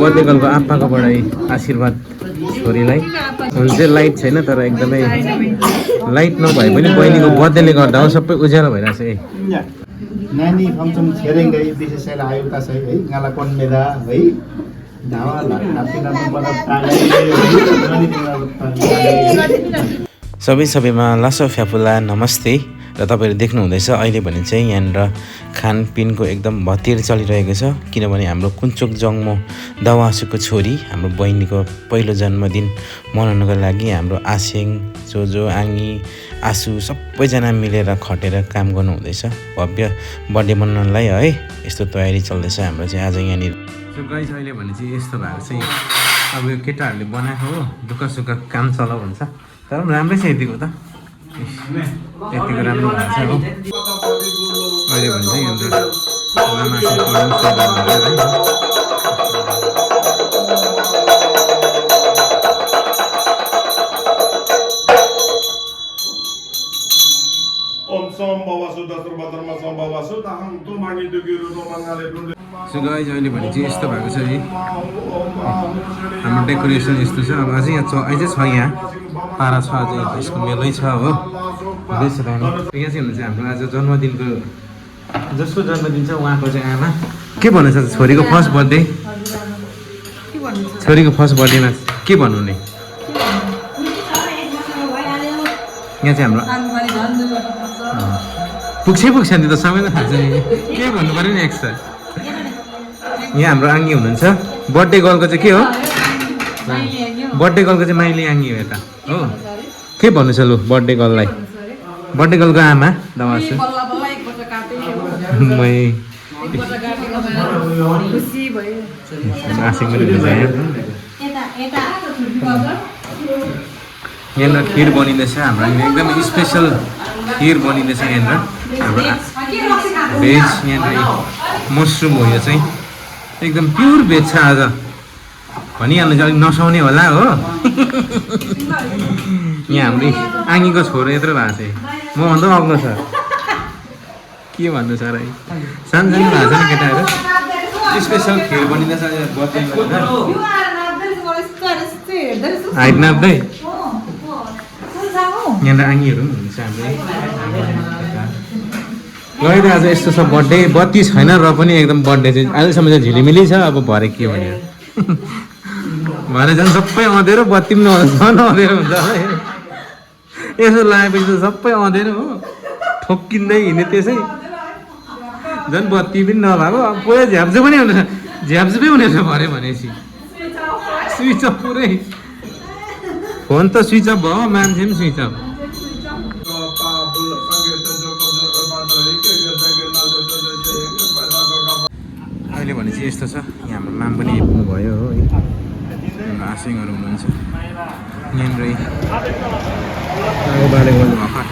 Birthday गर्लको आप्पाकोबाट आशीर्वाद छोरीलाई हुन चाहिँ लाइट छैन तर एकदमै लाइट नभए पनि बहिनीको बर्थडेले गर्दा हो सबै उज्यालो भइरहेको छ है नानी फंक्सन छेरेंगै विशेषैल आयुता छै है गाला कन्मेदा है धावा लापिना बडा ताले सबैमा लासो फ्यापुला नमस्ते र तपाईँहरू देख्नुहुँदैछ अहिले भने चाहिँ यहाँनिर खानपिनको एकदम भतेर चलिरहेको छ किनभने हाम्रो कुञ्चोक जङ्मो दवासुको छोरी हाम्रो बहिनीको पहिलो जन्मदिन मनाउनको लागि हाम्रो आसेङ जोजो आङ्गी आसु सबैजना मिलेर खटेर काम गर्नुहुँदैछ भव्य बर्थडे मनाउनलाई है यस्तो तयारी चल्दैछ हाम्रो चाहिँ आज यहाँनिर गाइस अहिले भने चाहिँ यस्तो भएको चाहिँ अब यो केटाहरूले बनाएको हो दुःख सुख काम चलाउ भन्छ तर पनि राम्रै छ यतिको त यतिको राम्रो हुन्छ हो अहिले भने चाहिँ अहिले भने चाहिँ यस्तो भएको छ है हाम्रो डेकोरेसन यस्तो छ अब अझै यहाँ अझै छ यहाँ पारा छ अझै यसको मेलै छ हो हुँदैछ यहाँ चाहिँ हुनुहुन्छ हाम्रो आज जन्मदिनको जसको जन्मदिन छ उहाँको चाहिँ आमा के भन्नु छ छोरीको फर्स्ट बर्थडे छोरीको फर्स्ट बर्थडेमा के भन्नु नि यहाँ चाहिँ हाम्रो पुग्छ नि त सबैलाई थाहा छ नि के भन्नु पऱ्यो नि एक्स्ट्रा यहाँ हाम्रो आङ्गी हुनुहुन्छ बर्थडे गर्लको चाहिँ के हो बर्थडे गर्लको चाहिँ माइली आङ्गी हो यता हो के भन्नु छ लु बर्थडे गर्ललाई बर्थडे गर्लको आमा दवासु यहाँनिर खिर बनिँदैछ हाम्रो एकदमै स्पेसल खिर बनिँदैछ यहाँनिर हाम्रो भेज यहाँनिर मसरुम हो यो चाहिँ एकदम प्योर भेज छ आज भनिहाल्नु चाहिँ अलिक नसाउने होला हो यहाँ हाम्रो आङ्गीको छोरो यत्रो भएको छ म भन्दा अग्लो छ के भन्नु छ र सानो सानो भएको छ नि केटाहरू स्पेसल खिर बनिँदैछ हाइट नाप्दै यहाँनिर आङ्गीहरू पनि हुन्छ हाम्रो गएर आज यस्तो छ बर्थडे बत्ती छैन र पनि एकदम बर्थडे चाहिँ अहिलेसम्म चाहिँ झिलिमिली छ अब भरे के भन्यो भरे झन् सबै अँधेरो बत्ती पनि झन् अँधेरो हुन्छ यसो लगाएपछि त सबै अँधेरो हो ठोक्किँदै हिँड्ने त्यसै झन् बत्ती पनि नभएको अब पुरै झ्याप्चो पनि हुने झ्याप्चुपै हुनेछ भरे भनेपछि स्विच अफ पुरै फोन त स्विच अफ भयो मान्छे पनि स्विच अफ अहिले भने चाहिँ यस्तो छ यहाँ हाम्रो माम पनि आइपुग्नु भयो हो है हाम्रो आसिङहरू हुनुहुन्छ यहाँनिर बाले गर्नु भएको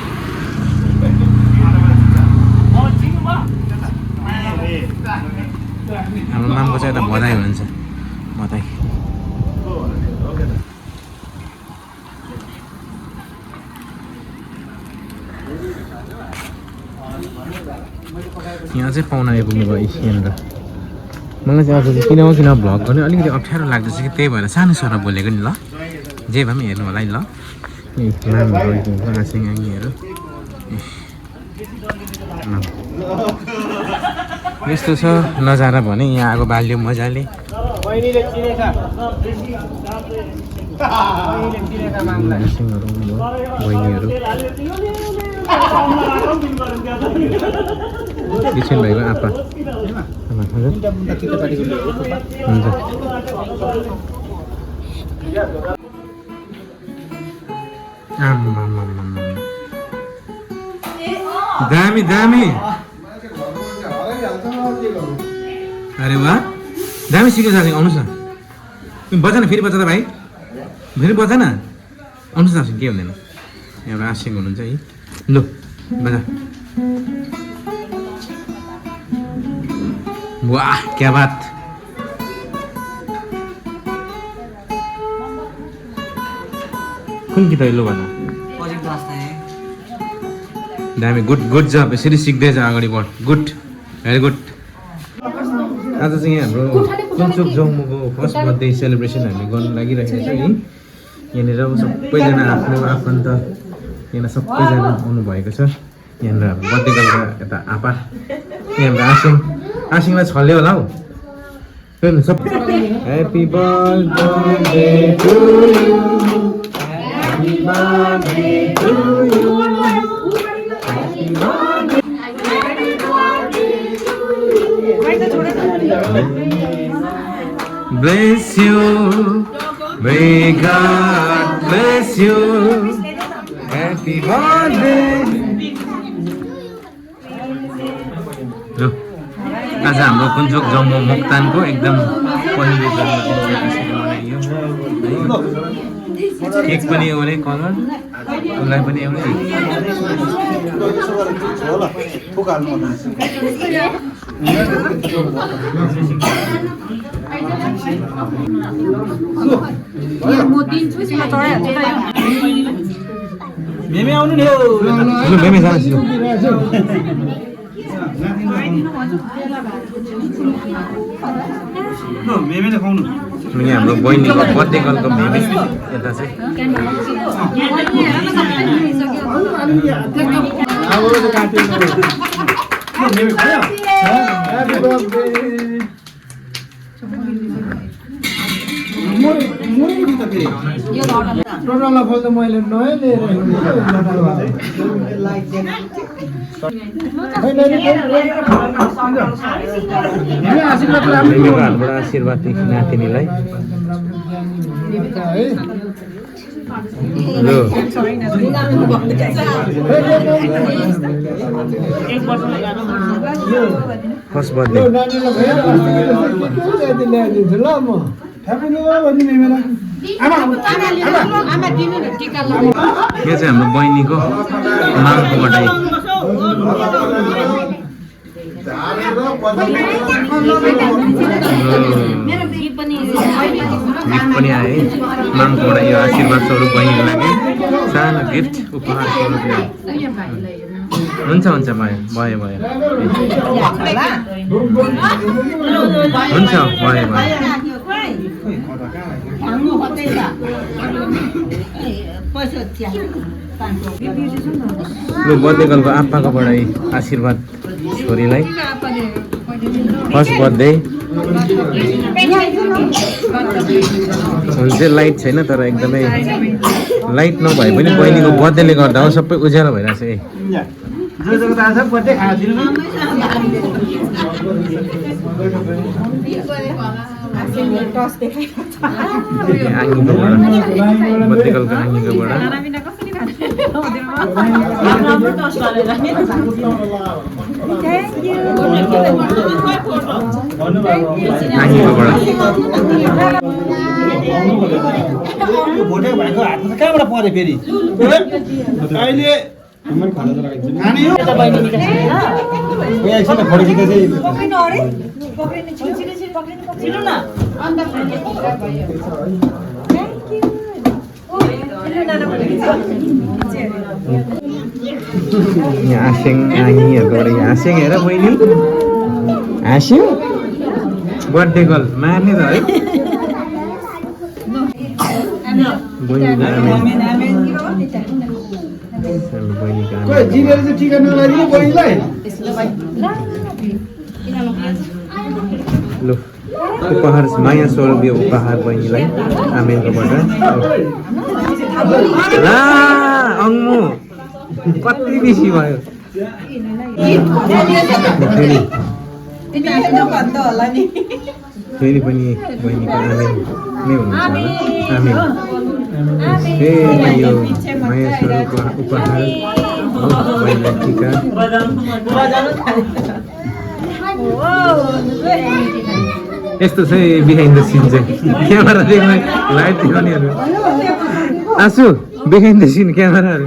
हाम्रो मामको चाहिँ यता बधाई हुनुहुन्छ बधाई यहाँ चाहिँ पाहुना आइपुग्नु भयो यहाँनिर मलाई चाहिँ आज चाहिँ किन भ्लग गर्ने अलिकति अप्ठ्यारो लाग्दैछ कि त्यही भएर सानो स्वरमा बोलेको नि ल जे भए पनि हेर्नु होला है ल आसिङ आङ्गीहरू यस्तो छ नजारा भने यहाँ आगो बाल्यो मजाले बहिनीहरू किसन भाइको आप्पा हुन्छ दामी दामी अरे वाह दामी सिक्यो साथी आउनुहोस् न बजा न फेरि बजा त भाइ फेरि बजा न आउनुहोस् न के हुँदैन एउटा आशिक हुनुहुन्छ है लु बजा वाह क्या बात कुन गीत लु भन दामी गुड जब यसरी सिक्दै जा अगाडि बढ गुड भेरी गुड आज चाहिँ हाम्रो कुञ्चोक जङ्गुको फर्स्ट बर्थडे सेलिब्रेसन हामीले गर्नु लागिरहेको छ है यहाँनिर सबैजना आफ्नो आफन्त यहाँ सबैजना आउनुभएको छ यहाँनिर हाम्रो बर्थडे गर्दा यता आपा यहाँ हाम्रो आसिङलाई छल्यो होला हौ सब happy birthday to you happy birthday to you Bless you, may God bless you. Happy birthday. आज हाम्रो कुञ्चोक जम्मू मोक्तानको एकदम पहिलो जन्मदिन मनाइयो केक पनि एउटै कलर उसलाई पनि एउटै मेमे आउनु नि मेमे जान्छु मेमेले खुवाउनु यहाँ हाम्रो बहिनीको बर्थडे गर्लको मेमे यता चाहिँ टोटललाई फल त मैले नयाँ लिएर हातबाट आशीर्वाद नातिनीलाई फर्स्ट बर्थडे यो चाहिँ हाम्रो बहिनीको माघको बर्थडे गिफ्ट पनि आए माघबाट यो आशीर्वाद स्वरूप बहिनीको लागि सानो गिफ्ट उपहार स्वरूप हुन्छ हुन्छ भयो भयो भयो हुन्छ भयो भयो लु बर्थडे गर्लको आप्पाकोबाट आशीर्वाद छोरीलाई फर्स्ट बर्थडे हुन चाहिँ लाइट छैन तर एकदमै लाइट नभए पनि बहिनीको बर्थडेले गर्दा हो सबै उज्यालो भइरहेको छ आङ्गीकोबाट बर्थडे गर्लको आङ्गीकोबाट भोटे भाइको हातमा कहाँबाट पऱ्यो फेरि अहिले खाने हो एकछिन फड्किँदै यहाँ आसिङ आङीहरूकोबाट यहाँ आसिङ हेर बहिनी आसिङ बर्थडे गर्ल मार्ने त है लु उपहार माया स्वरूप यो उपहार बहिनीलाई आमेलकोबाट ला अङ्मु कति बेसी भयो फेरि पनि बहिनीको आमेल नै हुनुहुन्छ होला आमेल यो महेश्वरको उपहार बहिनीलाई टिका यस्तो छ बिहाइन्ड द सिन चाहिँ क्यामेरा देख्ने लाइट देखाउनेहरू आसु बिहाइन्ड द सिन क्यामेराहरू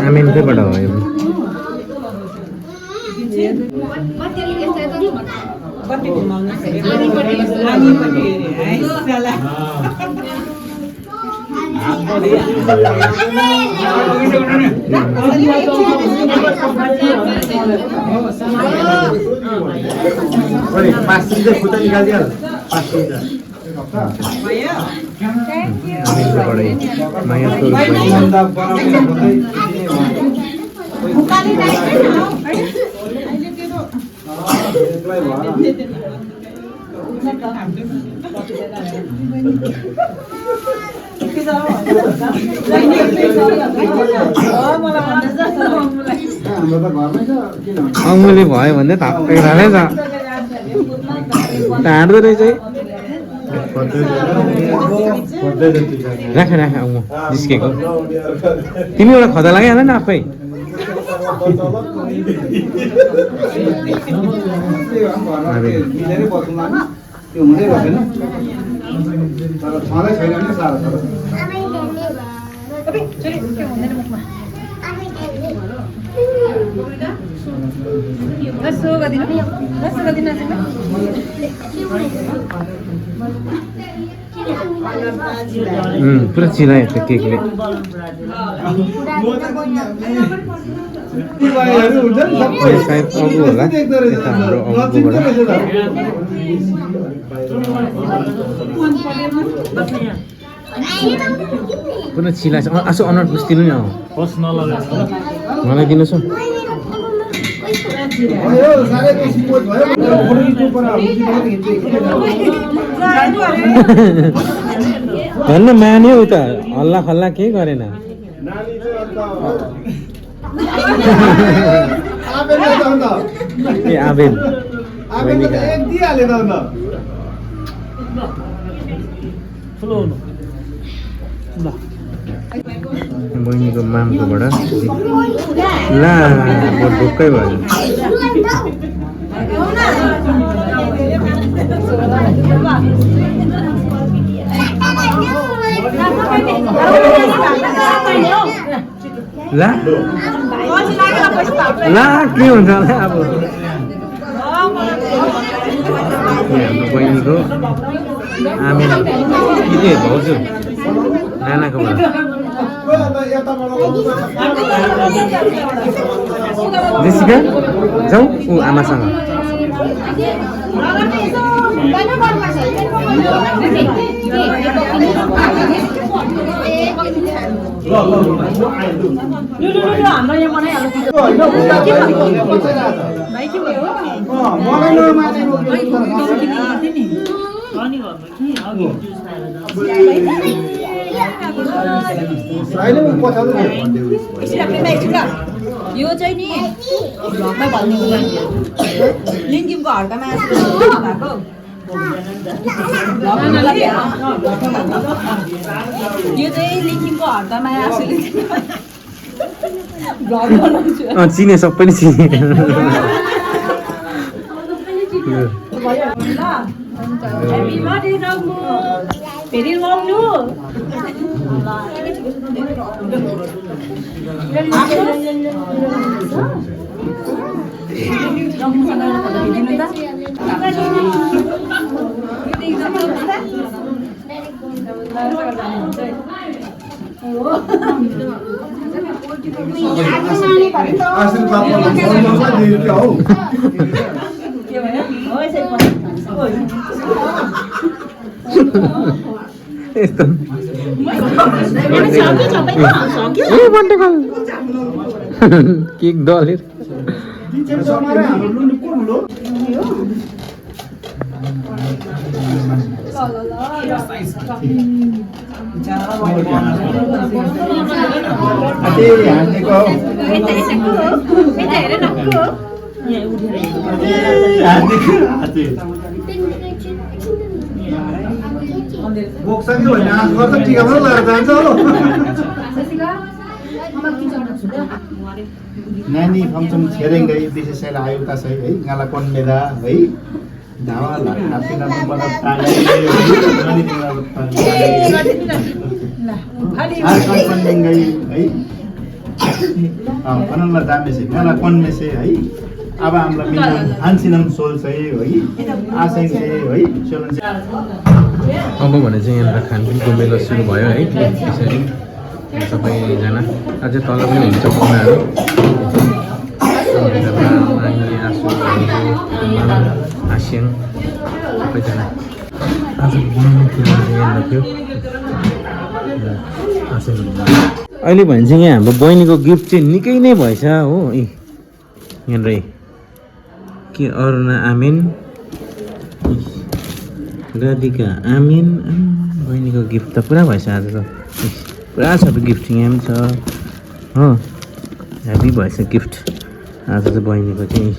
आमेनकैबाट हो यो माया अङ्गुली भयो भने थाप्दै राख्दै छ ढाँड्दो रहेछ राख राख अङ्गु जिस्केको तिमी एउटा खदा लगाइहाल न आफै पुरा चिलायो त्यो केकले सायद अङ्गु होला यता हाम्रो अङ्गुबाट पुरा चिला छ आसो अनुहार पुस्तिनु नि मलाई दिनुहोस् भन्न मान्यो उता हल्ला खल्ला केही गरेन ए आबेन बहिनीको मामकोबाट ला ढुक्कै भयो ला ला के हुन्छ होला अब हाम्रो बहिनीको आमेन के भाउजू नानाकोबाट जेसिका जाऊ ऊ आमासँग यो चाहिँ नि भ्लगमै भन्ने लिङ्गिमको हड्कामा भएको यो चाहिँ लिङ्गिमको हड्कामा आसुले भ्लग बनाउँछु चिने सबैले चिने फेरि लाउनु यस्तो केक डलेर त्यही हानेको बोक्छ कि होइन हात गर्छ टिका पनि लगाएर जान्छ हो नानी फम्चम छेरेङ्गै विशेषैल आयुता छै है गाला कन्मेदा है धावा लापिना बना ताले कन्मेङ्गै है कननला दामे छै गाला कन्मे छै है अब हामीलाई मिलन हान्सिनम सोल चाहिँ है आसेङ चाहिँ है सोलन अब भने चाहिँ यहाँनिर खानपिनको मेला सुरु भयो है त्यसरी सबैजना अझै तल पनि हुन्छ कुनाहरू आस्याङ सबैजना आज बनाउने यहाँनिर थियो अहिले भने चाहिँ यहाँ हाम्रो बहिनीको गिफ्ट चाहिँ निकै नै भएछ हो यहाँनिर के अरुणा आमेन राधिका आमेन बहिनीको गिफ्ट त पुरा भएछ आज त पुरा छ गिफ्ट यहाँ पनि छ हो हेभी भएछ गिफ्ट आज चाहिँ बहिनीको चाहिँ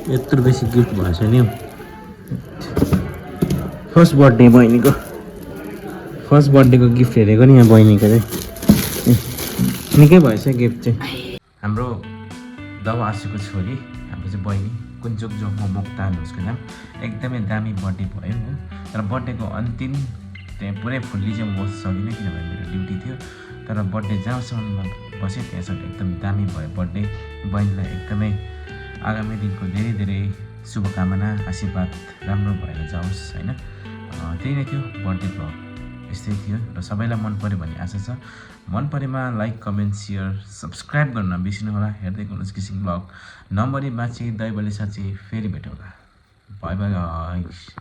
यत्रो बेसी गिफ्ट भएछ नि हौ फर्स्ट बर्थडे बहिनीको फर्स्ट बर्थडेको गिफ्ट हेरेको नि यहाँ बहिनीको चाहिँ निकै भएछ गिफ्ट चाहिँ हाम्रो दवा आँसुको छोरी हाम्रो चाहिँ बहिनी कुञ्चोक जोगमा मोक्तान उसको नाम एकदमै दामी बर्थडे भयो हो तर बर्थडेको अन्तिम त्यहाँ पुरै फुल्ली चाहिँ म बस्न सकिनँ किनभने मेरो ड्युटी थियो तर बर्थडे जहाँसम्म बसेँ त्यहाँसम्म एकदम दामी भयो बर्थडे बहिनीलाई एकदमै आगामी दिनको धेरै धेरै शुभकामना आशीर्वाद राम्रो भएर जाओस् होइन त्यही नै थियो बर्थडे भ्लग यस्तै थियो र सबैलाई मन पऱ्यो भन्ने आशा छ मन परेमा लाइक कमेन्ट सेयर सब्सक्राइब गर्न नबिर्सिनु होला हेर्दै गर्नुहोस् किसिम ब्लग नम्बरी बाँचे दैवले साँच्ची फेरि भेटौँला बाई बाई